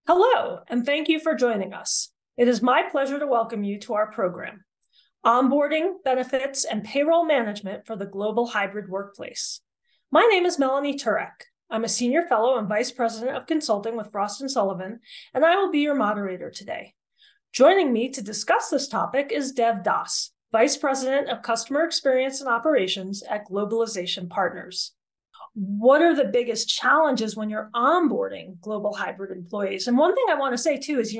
Hello, and thank you for joining us. It is my pleasure to welcome you to our program, Onboarding, Benefits, and Payroll Management for the Global Hybrid Workplace. My name is Melanie Turek. I'm a Senior Fellow and Vice President of Consulting with Frost Sullivan, and I will be your moderator today. Joining me to discuss this topic is Dev Das, Vice President of Customer Experience and Operations at Globalization Partners. What are the biggest challenges when you're onboarding global hybrid employees? And one thing I want to say too is,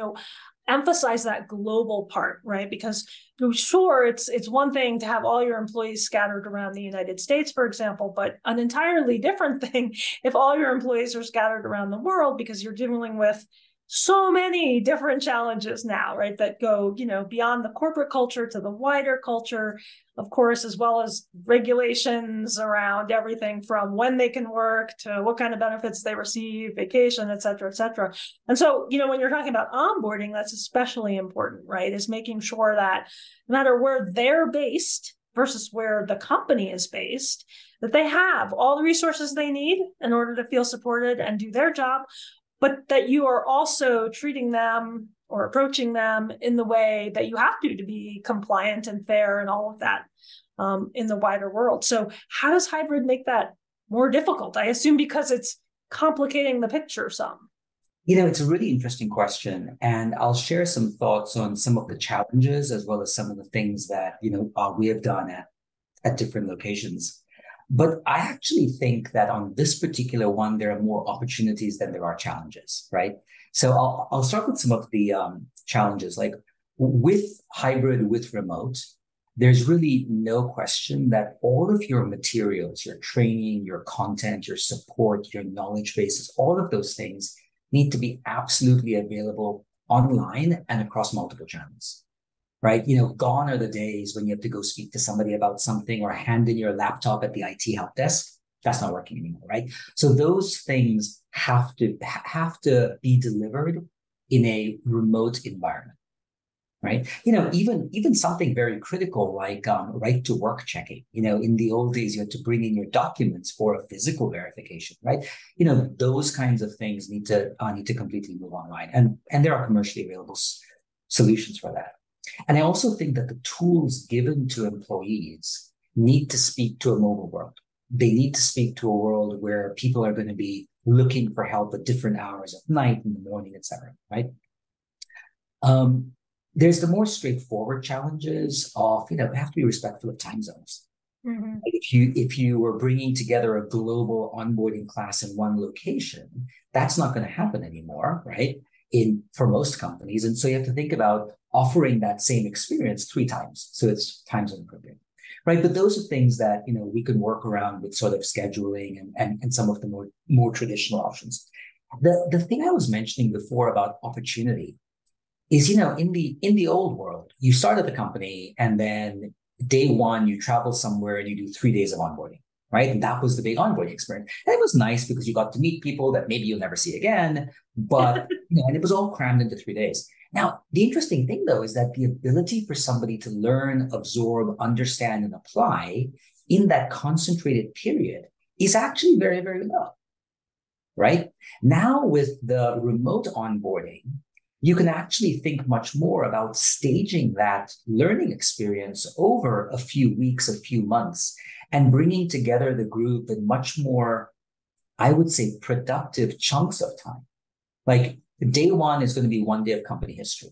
emphasize that global part, right? Because sure, it's one thing to have all your employees scattered around the United States, for example, but an entirely different thing if all your employees are scattered around the world, because you're dealing with so many different challenges now, right? That go, beyond the corporate culture to the wider culture, of course, as well as regulations around everything from when they can work to what kind of benefits they receive, vacation, et cetera, et cetera. And so, when you're talking about onboarding, that's especially important, right? Is making sure that no matter where they're based versus where the company is based, that they have all the resources they need in order to feel supported and do their job, but that you are also treating them or approaching them in the way that you have to be compliant and fair and all of that in the wider world. So how does hybrid make that more difficult? I assume because it's complicating the picture some. It's a really interesting question, and I'll share some thoughts on some of the challenges as well as some of the things that, we have done at different locations. But I actually think that on this particular one, there are more opportunities than there are challenges, right? So I'll start with some of the challenges. Like with hybrid, with remote, there's really no question that all of your materials, your training, your content, your support, your knowledge bases, all of those things need to be absolutely available online and across multiple channels. Right? Gone are the days when you have to go speak to somebody about something or hand in your laptop at the IT help desk. That's not working anymore, right? So those things have to be delivered in a remote environment, right? Even something very critical like right to work checking. In the old days, you had to bring in your documents for a physical verification, right? Those kinds of things need to completely move online, and there are commercially available solutions for that. And I also think that the tools given to employees need to speak to a mobile world. They need to speak to a world where people are going to be looking for help at different hours of night, in the morning, et cetera, right? There's the more straightforward challenges of, we have to be respectful of time zones. Mm-hmm. If you were bringing together a global onboarding class in one location, that's not going to happen anymore, right? For most companies. And so you have to think about offering that same experience 3 times. So it's time zone appropriate, right? But those are things that, we can work around with sort of scheduling and some of the more traditional options. The thing I was mentioning before about opportunity is, in the old world, you start at the company and then day one, you travel somewhere and you do 3 days of onboarding. Right. And that was the big onboarding experience. And it was nice because you got to meet people that maybe you'll never see again. But, and it was all crammed into 3 days. Now, the interesting thing, though, is that the ability for somebody to learn, absorb, understand, and apply in that concentrated period is actually very, very low. Right. Now, with the remote onboarding, you can actually think much more about staging that learning experience over a few weeks, a few months, and bringing together the group in much more, I would say, productive chunks of time. Like day one is going to be 1 day of company history.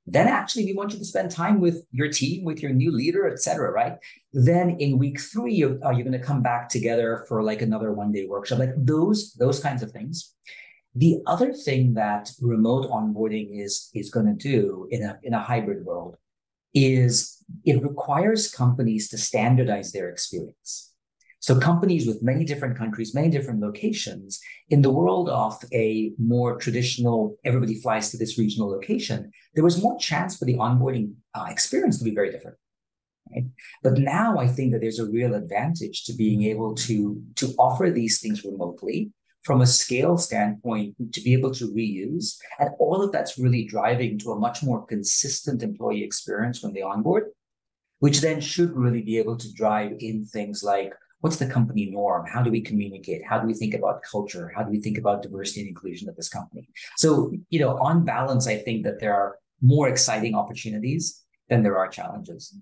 Then actually we want you to spend time with your team, with your new leader, et cetera, right? Then in week 3, you're going to come back together for like another 1 day workshop, like those kinds of things. The other thing that remote onboarding is going to do in a hybrid world is it requires companies to standardize their experience. So companies with many different countries, many different locations, in the world of a more traditional, everybody flies to this regional location, there was more chance for the onboarding experience to be very different. Right? But now I think that there's a real advantage to being able to offer these things remotely from a scale standpoint, to be able to reuse. And all of that's really driving to a much more consistent employee experience when they onboard, which then should really be able to drive in things like, what's the company norm? How do we communicate? How do we think about culture? How do we think about diversity and inclusion at this company? So, on balance, I think that there are more exciting opportunities than there are challenges.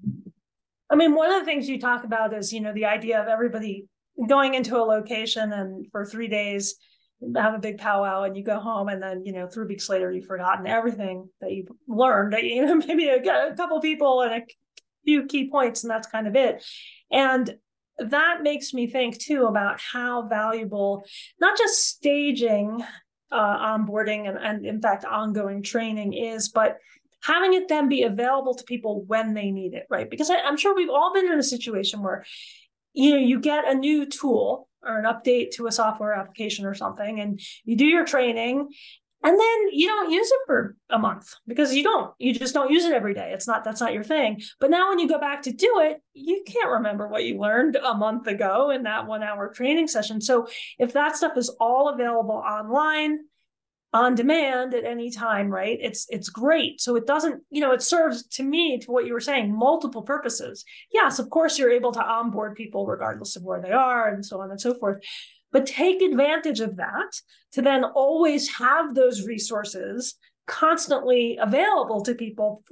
I mean, one of the things you talk about is, the idea of everybody going into a location and for 3 days have a big powwow and you go home and then, 3 weeks later, you've forgotten everything that you've learned, maybe a couple people and a few key points, and that's kind of it. And that makes me think too about how valuable, not just staging onboarding and in fact, ongoing training is, but having it then be available to people when they need it, right? Because I'm sure we've all been in a situation where, you get a new tool or an update to a software application or something, and you do your training, and then you don't use it for a month because you just don't use it every day. That's not your thing. But now when you go back to do it, you can't remember what you learned a month ago in that 1 hour training session. So if that stuff is all available online, on demand at any time, right? It's great. So it doesn't, it serves, to me, to what you were saying, multiple purposes. Yes, of course, you're able to onboard people regardless of where they are and so on and so forth. But take advantage of that to then always have those resources constantly available to people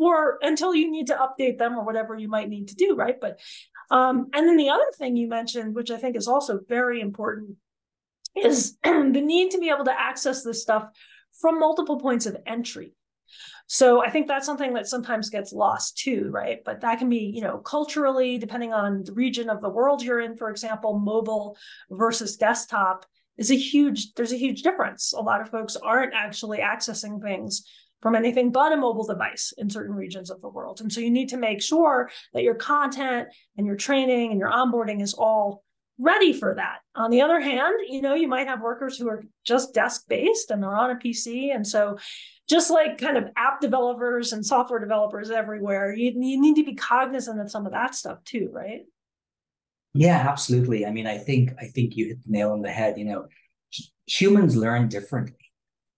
until you need to update them or whatever you might need to do, right? But and then the other thing you mentioned, which I think is also very important, is the need to be able to access this stuff from multiple points of entry. So I think that's something that sometimes gets lost too, right? But that can be, culturally, depending on the region of the world you're in, for example, mobile versus desktop there's a huge difference. A lot of folks aren't actually accessing things from anything but a mobile device in certain regions of the world. And so you need to make sure that your content and your training and your onboarding is all ready for that. On the other hand, you might have workers who are just desk-based and they're on a PC. And so just like kind of app developers and software developers everywhere, you need to be cognizant of some of that stuff too, right? Yeah, absolutely. I mean, I think you hit the nail on the head. Humans learn differently.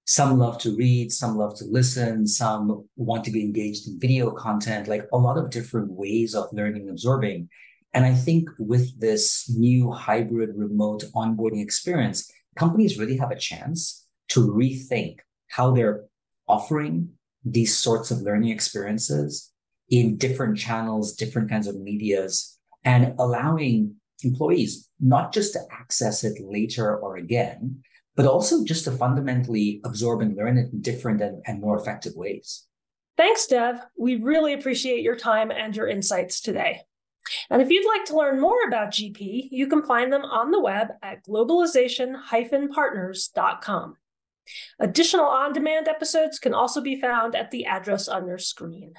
Some love to read, some love to listen, some want to be engaged in video content, like a lot of different ways of learning and absorbing. And I think with this new hybrid remote onboarding experience, companies really have a chance to rethink how they're offering these sorts of learning experiences in different channels, different kinds of medias, and allowing employees not just to access it later or again, but also just to fundamentally absorb and learn it in different and more effective ways. Thanks, Dev. We really appreciate your time and your insights today. And if you'd like to learn more about GP, you can find them on the web at globalization-partners.com. Additional on-demand episodes can also be found at the address on your screen.